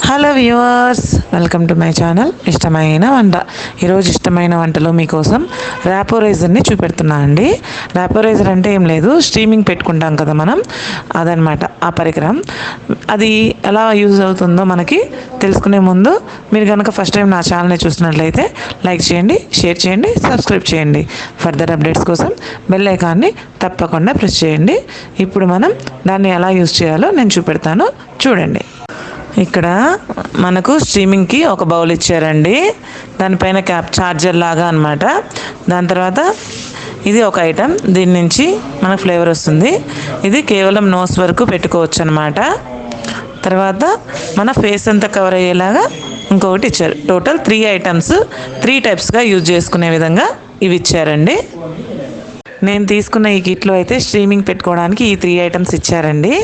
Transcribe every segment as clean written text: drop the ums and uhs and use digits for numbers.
Hello viewers, welcome to my channel ఇష్టమైన వంట. ఈరోజు ఇష్టమైన వంటలో మీకోసం ర్యాపోరైజర్ని చూపెడుతున్నా అండి. ర్యాపోరైజర్ అంటే ఏం లేదు, స్ట్రీమింగ్ పెట్టుకుంటాం కదా మనం, అదనమాట ఆ పరికరం. అది ఎలా యూజ్ అవుతుందో మనకి తెలుసుకునే ముందు మీరు కనుక ఫస్ట్ టైం నా ఛానల్ని చూసినట్లయితే లైక్ చేయండి, షేర్ చేయండి, సబ్స్క్రైబ్ చేయండి. ఫర్దర్ అప్డేట్స్ కోసం బెల్ ఐకాన్ని తప్పకుండా ప్రెస్ చేయండి. ఇప్పుడు మనం దాన్ని ఎలా యూజ్ చేయాలో నేను చూపెడతాను, చూడండి. ఇక్కడ మనకు స్ట్రీమింగ్కి ఒక బౌల్ ఇచ్చారండి. దానిపైన క్యాప్ చార్జర్ లాగా అనమాట. దాని తర్వాత ఇది ఒక ఐటెం, దీని నుంచి మనకు ఫ్లేవర్ వస్తుంది. ఇది కేవలం నోస్ వరకు పెట్టుకోవచ్చు అనమాట. తర్వాత మన ఫేస్ అంతా కవర్ అయ్యేలాగా ఇంకొకటి ఇచ్చారు. టోటల్ 3 ఐటమ్స్ 3 టైప్స్గా యూజ్ చేసుకునే విధంగా ఇవి ఇచ్చారండి. నేను తీసుకున్న ఈ కిట్లో అయితే స్ట్రీమింగ్ పెట్టుకోవడానికి ఈ 3 ఐటమ్స్ ఇచ్చారండి.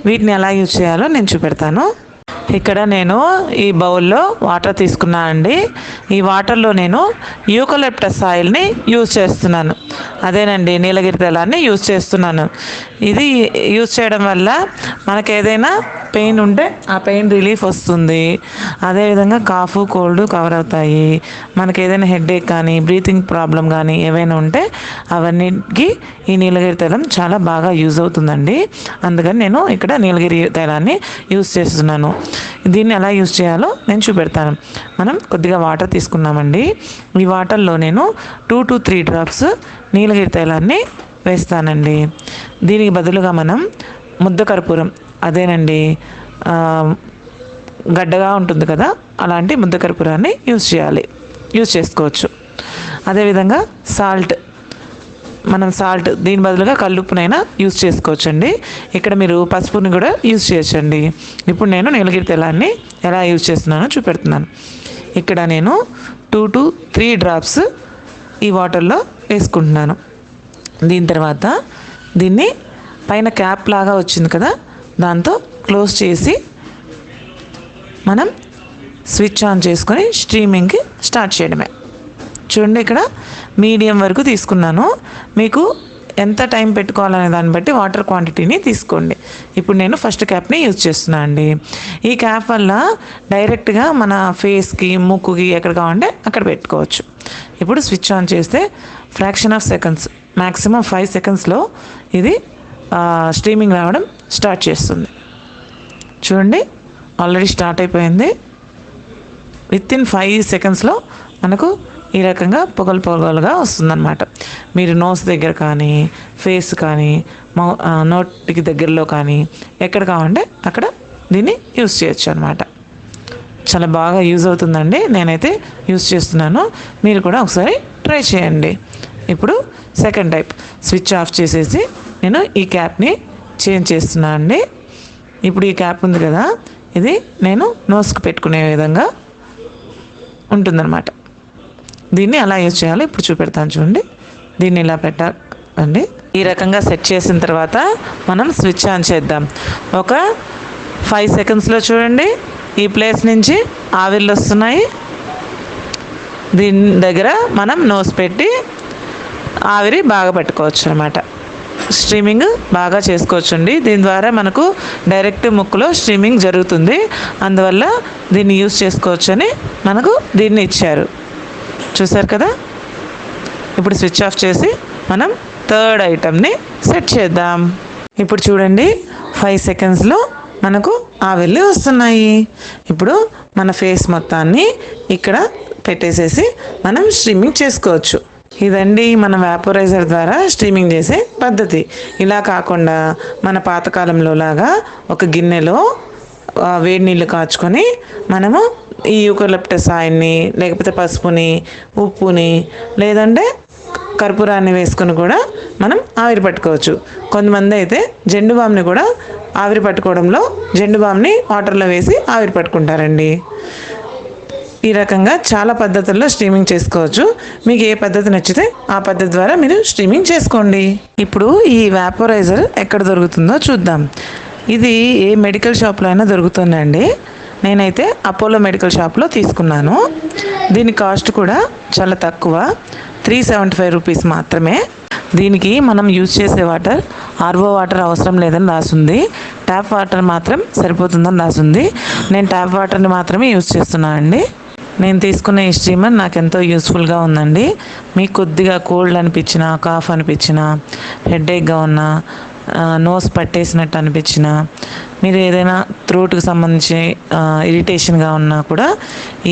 వీటిని ఎలా యూజ్ చేయాలో నేను చూపెడతాను. ఇక్కడ నేను ఈ బౌల్లో వాటర్ తీసుకున్నా అండి. ఈ వాటర్లో నేను యూకలిప్టస్ ఆయిల్ని యూజ్ చేస్తున్నాను. అదేనండి, నీలగిరి తైలాన్ని యూజ్ చేస్తున్నాను. ఇది యూజ్ చేయడం వల్ల మనకు ఏదైనా పెయిన్ ఉంటే ఆ పెయిన్ రిలీఫ్ వస్తుంది. అదేవిధంగా కాఫ్ కోల్డ్ కవర్ అవుతాయి. మనకి ఏదైనా హెడేక్ కానీ బ్రీతింగ్ ప్రాబ్లం కానీ ఏవైనా ఉంటే అవన్నిటికీ ఈ నీలగిరి తైలం చాలా బాగా యూజ్ అవుతుందండి. అందుకని నేను ఇక్కడ నీలగిరి తైలాన్ని యూజ్ చేస్తున్నాను. దీన్ని ఎలా యూజ్ చేయాలో నేను చూపెడతాను. మనం కొద్దిగా వాటర్ తీసుకున్నామండి. ఈ వాటర్లో నేను 2 to 3 డ్రాప్స్ నీలగిరి తైలాన్ని వేస్తానండి. దీనికి బదులుగా మనం ముద్ద కర్పూరం, అదేనండి గడ్డగా ఉంటుంది కదా, అలాంటి ముద్ద కర్పూరాన్ని యూజ్ చేసుకోవచ్చు. అదేవిధంగా మనం సాల్ట్ దీని బదులుగా కల్లుప్పునైనా యూజ్ చేసుకోవచ్చండి. ఇక్కడ మీరు పసుపుని కూడా యూజ్ చేయొచ్చండి. ఇప్పుడు నేను నీలగిరి తైలాన్ని ఎలా యూజ్ చేస్తున్నానో చూపెడుతున్నాను. ఇక్కడ నేను 2 to 3 డ్రాప్స్ ఈ వాటర్లో వేసుకుంటున్నాను. దీని తర్వాత దీన్ని పైన క్యాప్ లాగా వచ్చింది కదా, దాంతో క్లోజ్ చేసి మనం స్విచ్ ఆన్ చేసుకొని స్ట్రీమింగ్కి స్టార్ట్ చేయడమే. చూడండి, ఇక్కడ మీడియం వరకు తీసుకున్నాను. మీకు ఎంత టైం పెట్టుకోవాలనే దాన్ని బట్టి వాటర్ క్వాంటిటీని తీసుకోండి. ఇప్పుడు నేను ఫస్ట్ క్యాప్ని యూజ్ చేస్తున్నాను అండి. ఈ క్యాప్ వల్ల డైరెక్ట్గా మన ఫేస్కి, ముక్కుకి ఎక్కడ కావాలంటే అక్కడ పెట్టుకోవచ్చు. ఇప్పుడు స్విచ్ ఆన్ చేస్తే ఫ్రాక్షన్ ఆఫ్ సెకండ్స్, మ్యాక్సిమం 5 సెకండ్స్లో ఇది స్ట్రీమింగ్ రావడం స్టార్ట్ చేస్తుంది. చూడండి, ఆల్రెడీ స్టార్ట్ అయిపోయింది. వితిన్ 5 సెకండ్స్లో మనకు ఈ రకంగా పొగలుగా వస్తుందన్నమాట. మీరు నోస్ దగ్గర కానీ, ఫేస్ కానీ, నోటికి దగ్గరలో కానీ ఎక్కడ కావాలంటే అక్కడ దీన్ని యూజ్ చేయొచ్చు అనమాట. చాలా బాగా యూజ్ అవుతుందండి. నేనైతే యూజ్ చేస్తున్నాను, మీరు కూడా ఒకసారి ట్రై చేయండి. ఇప్పుడు సెకండ్ టైప్, స్విచ్ ఆఫ్ చేసేసి నేను ఈ క్యాప్ని చేంజ్ చేస్తున్నాను అండి. ఇప్పుడు ఈ క్యాప్ ఉంది కదా, ఇది నేను నోస్కి పెట్టుకునే విధంగా ఉంటుందన్నమాట. దీన్ని ఎలా యూజ్ చేయాలో ఇప్పుడు చూపెడతాను, చూడండి. దీన్ని ఇలా పెట్టండి. ఈ రకంగా సెట్ చేసిన తర్వాత మనం స్విచ్ ఆన్ చేద్దాం. ఒక 5 సెకండ్స్లో చూడండి, ఈ ప్లేస్ నుంచి ఆవిర్లు వస్తున్నాయి. దీని దగ్గర మనం నోస్ పెట్టి ఆవిరి బాగా పెట్టుకోవచ్చు అనమాట. స్ట్రీమింగ్ బాగా చేసుకోవచ్చండి. దీని ద్వారా మనకు డైరెక్ట్ ముక్కులో స్ట్రీమింగ్ జరుగుతుంది. అందువల్ల దీన్ని యూజ్ చేసుకోవచ్చని మనకు దీన్ని ఇచ్చారు. చూసారు కదా. ఇప్పుడు స్విచ్ ఆఫ్ చేసి మనం థర్డ్ ఐటమ్ని సెట్ చేద్దాం. ఇప్పుడు చూడండి, 5 సెకండ్స్లో మనకు ఆవిర్లు వస్తున్నాయి. ఇప్పుడు మన ఫేస్ మొత్తాన్ని ఇక్కడ పెట్టేసేసి మనం స్ట్రీమింగ్ చేసుకోవచ్చు. ఇదండి మన వ్యాపోరైజర్ ద్వారా స్ట్రీమింగ్ చేసే పద్ధతి. ఇలా కాకుండా మన పాతకాలంలో లాగా ఒక గిన్నెలో వేడి నీళ్ళు కాచుకొని మనము ఈ యూకలిప్టస్ ఆయిల్ని, లేకపోతే పసుపుని, ఉప్పుని, లేదంటే కర్పూరాన్ని వేసుకొని కూడా మనం ఆవిరి పట్టుకోవచ్చు. కొంతమంది అయితే జెండు బామ్ని కూడా ఆవిరి పట్టుకోవడంలో జెండు బామ్ని వాటర్లో వేసి ఆవిరి పట్టుకుంటారండి. ఈ రకంగా చాలా పద్ధతుల్లో స్ట్రీమింగ్ చేసుకోవచ్చు. మీకు ఏ పద్ధతి నచ్చితే ఆ పద్ధతి ద్వారా మీరు స్ట్రీమింగ్ చేసుకోండి. ఇప్పుడు ఈ వ్యాపోరైజర్ ఎక్కడ దొరుకుతుందో చూద్దాం. ఇది ఏ మెడికల్ షాప్లో అయినా దొరుకుతుందండి. నేనైతే అపోలో మెడికల్ షాప్లో తీసుకున్నాను. దీని కాస్ట్ కూడా చాలా తక్కువ, 375 రూపీస్ మాత్రమే. దీనికి మనం యూజ్ చేసే వాటర్ ఆర్ఓ వాటర్ అవసరం లేదని రాసింది. ట్యాప్ వాటర్ మాత్రం సరిపోతుందని రాసింది. నేను ట్యాప్ వాటర్ని మాత్రమే యూజ్ చేస్తున్నాను అండి. నేను తీసుకున్న ఈ స్టీమర్ నాకు ఎంతో యూస్ఫుల్గా ఉందండి. మీకు కొద్దిగా కోల్డ్ అనిపించినా, కాఫ్ అనిపించినా, హెడేక్గా ఉన్నా, నోస్ పట్టేసినట్టు అనిపించినా, మీరు ఏదైనా థ్రోట్కి సంబంధించి ఇరిటేషన్గా ఉన్నా కూడా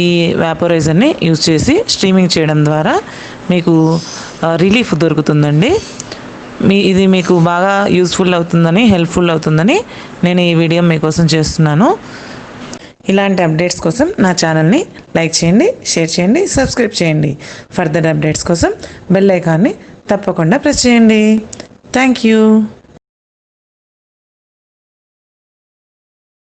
ఈ వ్యాపోరైజర్ని యూజ్ చేసి స్ట్రీమింగ్ చేయడం ద్వారా మీకు రిలీఫ్ దొరుకుతుందండి. ఇది మీకు బాగా యూస్ఫుల్ అవుతుందని, హెల్ప్ఫుల్ అవుతుందని నేను ఈ వీడియో మీకోసం చేస్తున్నాను. ఇలాంటి అప్డేట్స్ కోసం నా ఛానల్ని లైక్ చేయండి, షేర్ చేయండి, సబ్స్క్రైబ్ చేయండి. ఫర్దర్ అప్డేట్స్ కోసం బెల్ ఐకాన్ని తప్పకుండా ప్రెస్ చేయండి. Thank you.